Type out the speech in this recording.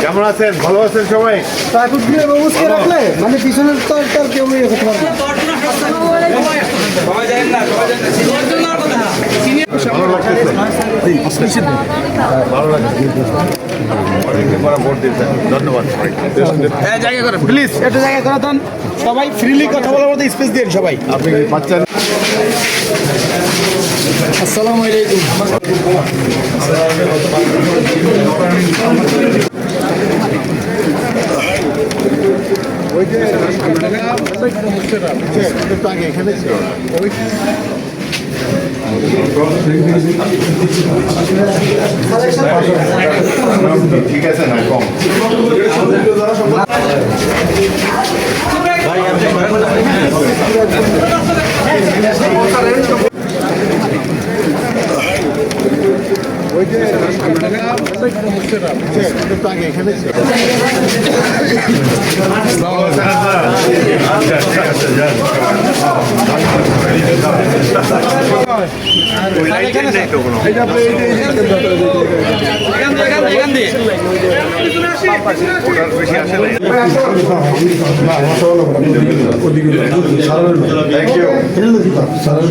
কেমন আছেন? ভালো আছেন সবাই? রাখলে মানে পিছনের তার কেউ ইয়ে করতে পারবে ধন্যবাদ প্লিজ একটা জায়গা করে দেন সবাই ফ্রিলি কথা বলার মধ্যে স্পেস দিন সবাই। আপনি বাচ্চা আসসালামু আলাইকুম। এখানে ছিল ঠিক আছে না কম এখানে ছিল থ্যাংক ইউ